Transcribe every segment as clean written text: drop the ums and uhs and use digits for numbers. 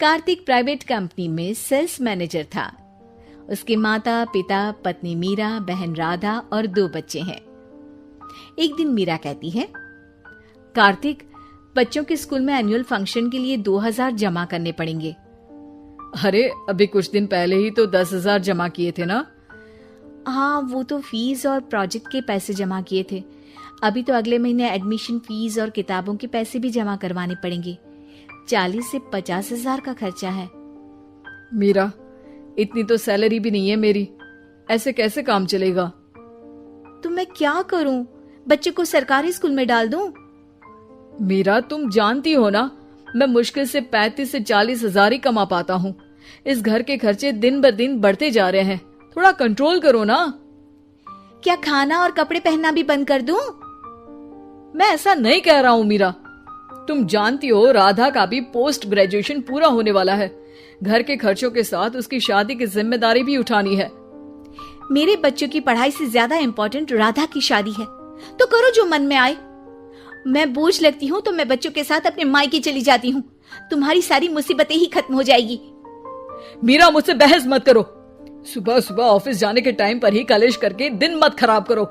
Kartik private company में sales manager था। उसके माता पिता, पत्नी मीरा, बहन राधा और 2 बच्चे हैं। एक दिन मीरा कहती है, कार्तिक, बच्चों के स्कूल में एनुअल फंक्शन के लिए 2000 जमा करने पड़ेंगे। अरे अभी कुछ दिन पहले ही तो 10,000 जमा किए थे ना। हाँ, वो तो फीस और प्रोजेक्ट के पैसे जमा किए थे। अभी तो अगले महीने एडमिशन फीस और किताबों के पैसे भी जमा करवाने पड़ेंगे। 40 से 50 हजार का खर्चा है। मीरा, इतनी तो सैलरी भी नहीं है मेरी, ऐसे कैसे काम चलेगा? तो मैं क्या करूं? बच्चे को सरकारी स्कूल में डाल दूं? मीरा, तुम जानती हो ना, मैं मुश्किल से 35 से 40 हजार ही कमा पाता हूँ। इस घर के खर्चे दिन ब दिन बढ़ते जा रहे हैं, थोड़ा कंट्रोल करो ना। क्या खाना और कपड़े पहनना भी बंद कर दूं? मैं ऐसा नहीं कह रहा हूँ मीरा। तुम जानती हो राधा का भी पोस्ट ग्रेजुएशन पूरा होने वाला है। घर के खर्चों के साथ उसकी शादी की जिम्मेदारी भी उठानी है। मेरे बच्चों की पढ़ाई से ज्यादा इम्पोर्टेंट राधा की शादी है, तो करो जो मन में आए। मैं बोझ लगती हूँ तो मैं बच्चों के साथ अपने मायके चली जाती हूँ। तुम्हारी सारी मुसीबतें ही खत्म हो जाएगी। मीरा, मुझसे बहस मत करो। सुबह सुबह ऑफिस जाने के टाइम पर ही कलेश करके दिन मत खराब करो।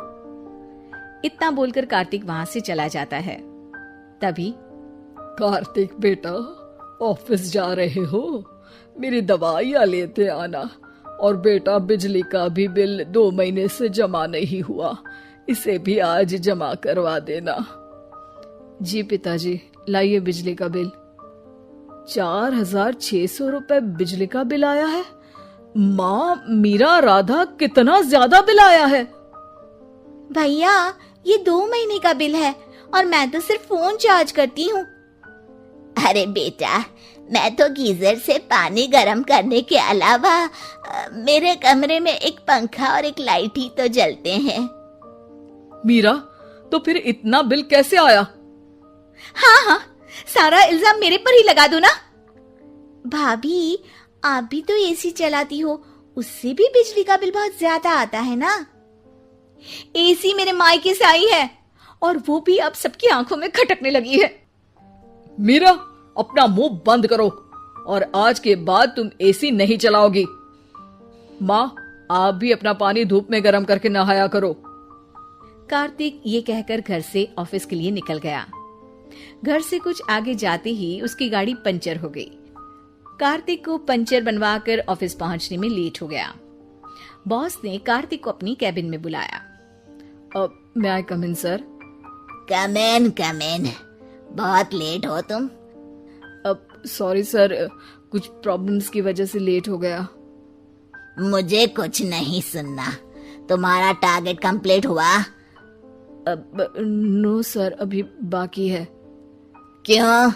इतना बोलकर कार्तिक वहां से चला जाता है। तभी, कार्तिक बेटा, ऑफिस जा रहे हो? मेरी दवाइयां लेते आना। और बेटा, बिजली का भी बिल 2 महीने से जमा नहीं हुआ, इसे भी आज जमा करवा देना। जी पिताजी, लाइए बिजली का बिल। 4,600 रुपए बिजली का बिल आया है। माँ, मीरा, राधा, कितना ज्यादा बिल आया है। भैया, ये 2 महीने का बिल है और मैं तो सिर्फ फोन चार्ज करती हूँ। अरे बेटा, मैं तो गीजर से पानी गर्म करने के अलावा मेरे कमरे में एक पंखा और एक लाइट ही तो जलते हैं। मीरा, तो फिर इतना बिल कैसे आया? हाँ, सारा इल्जाम मेरे पर ही लगा दो ना। भाभी, आप भी तो एसी चलाती हो, उससे भी बिजली का बिल बहुत ज्यादा आता है ना। एसी मेरे मायके से आई है और वो भी अब सबकी आंखों में खटकने लगी है। मीरा, अपना मुंह बंद करो और आज के बाद तुम एसी नहीं चलाओगी। माँ, आप भी अपना पानी धूप में गर्म करके नहाया करो। कार्तिक ये कहकर घर से ऑफिस के लिए निकल गया। घर से कुछ आगे जाते ही उसकी गाड़ी पंचर हो गई। कार्तिक को पंचर बनवाकर ऑफिस पहुंचने में लेट हो गया। बॉस ने कार्तिक को अपनी कैबिन में बुलाया। may I come in, sir? Come in. बहुत लेट हो तुम। सॉरी सर, कुछ प्रॉब्लम्स की वजह से लेट हो गया। मुझे कुछ नहीं सुनना। तुम्हारा टारगेट कंप्लीट हुआ? नो सर, अभी बाकी है। क्यों?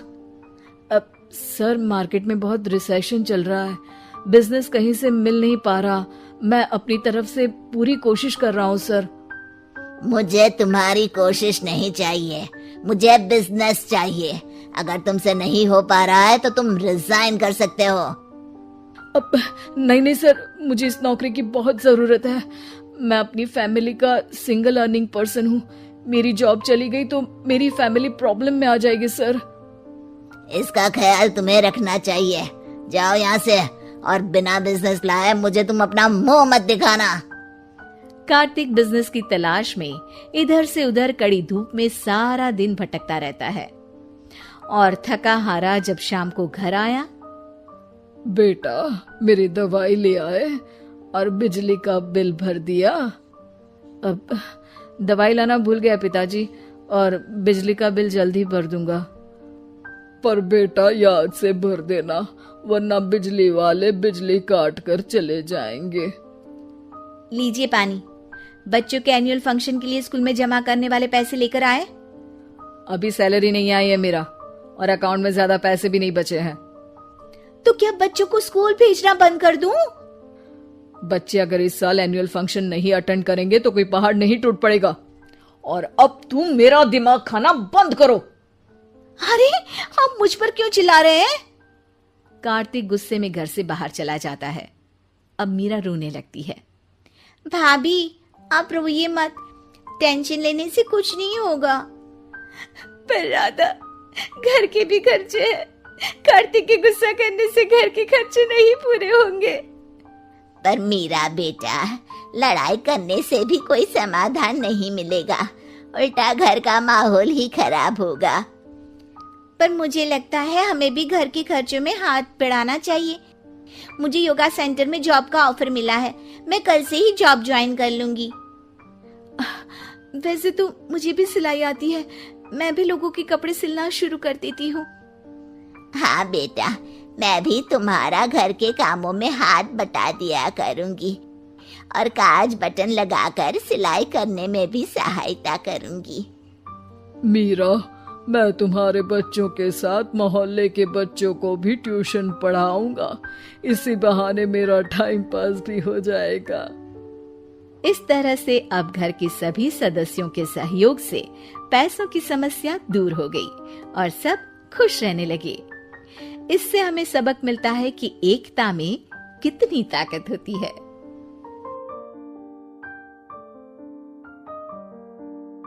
सर, मार्केट में बहुत रिसेशन चल रहा है, बिजनेस कहीं से मिल नहीं पा रहा। मैं अपनी तरफ से पूरी कोशिश कर रहा हूँ सर। मुझे तुम्हारी कोशिश नहीं चाहिए, मुझे बिजनेस चाहिए। अगर तुमसे नहीं हो पा रहा है तो तुम रिजाइन कर सकते हो। नहीं सर, मुझे इस नौकरी की बहुत जरूरत है। मैं अपनी फैमिली का सिंगल अर्निंग पर्सन हूँ। मेरी जॉब चली गई तो मेरी फैमिली प्रॉब्लम में आ जाएगी सर। इसका ख्याल तुम्हें रखना चाहिए। जाओ यहाँ से, और बिना बिजनेस लाए मुझे तुम अपना मुंह मत दिखाना। कार्तिक बिजनेस की तलाश में इधर से उधर कड़ी धूप में सारा दिन भटकता रहता है और थका हारा जब शाम को घर आया। बेटा, मेरी दवाई ले आए और बिजली का बिल भर दिया? अब दवाई लाना भूल गया पिताजी, और बिजली का बिल जल्दी भर दूंगा। पर बेटा, याद से भर देना, वरना बिजली वाले बिजली काट कर चले जाएंगे। लीजिए पानी। बच्चों के एनुअल फंक्शन के लिए स्कूल में जमा करने वाले पैसे लेकर आए? अभी सैलरी नहीं आई है मेरा, और अकाउंट में ज्यादा पैसे भी नहीं बचे हैं। तो क्या बच्चों को स्कूल भेजना बंद कर दूं? बच्चे अगर इस साल एनुअल फंक्शन नहीं अटेंड करेंगे तो कोई पहाड़ नहीं टूट पड़ेगा। और अब तुम मेरा दिमाग खाना बंद करो। अरे, आप मुझ पर क्यों चिल्ला रहे हैं? कार्तिक गुस्से में घर से बाहर चला जाता है। अब मीरा रोने लगती है। भाभी, आप रोइए मत, टेंशन लेने से कुछ नहीं होगा। पर राधा, घर के भी खर्चे हैं, कार्तिक के गुस्सा करने से घर के खर्चे नहीं पूरे होंगे। पर मीरा बेटा, लड़ाई करने से भी कोई समाधान नहीं मिलेगा, उल्टा घर का माहौल ही खराब होगा। पर मुझे लगता है हमें भी घर के खर्चों में हाथ बढ़ाना चाहिए। मुझे योगा सेंटर में जॉब का ऑफर मिला है, मैं कल से ही जॉब ज्वाइन कर लूंगी। वैसे तो मुझे भी सिलाई आती है, मैं भी लोगों के कपड़े सिलना शुरू कर देती हूँ। हाँ बेटा, मैं भी तुम्हारा घर के कामों में हाथ बटा दिया करूंगी और काज बटन लगाकर सिलाई करने में भी सहायता करूंगी। मीरा, मैं तुम्हारे बच्चों के साथ मोहल्ले के बच्चों को भी ट्यूशन पढ़ाऊंगा। इसी बहाने मेरा टाइम पास भी हो जाएगा। इस तरह से अब घर के सभी सदस्यों के सहयोग से पैसों की समस्या दूर हो गई और सब खुश रहने लगे। इससे हमें सबक मिलता है कि एकता में कितनी ताकत होती है।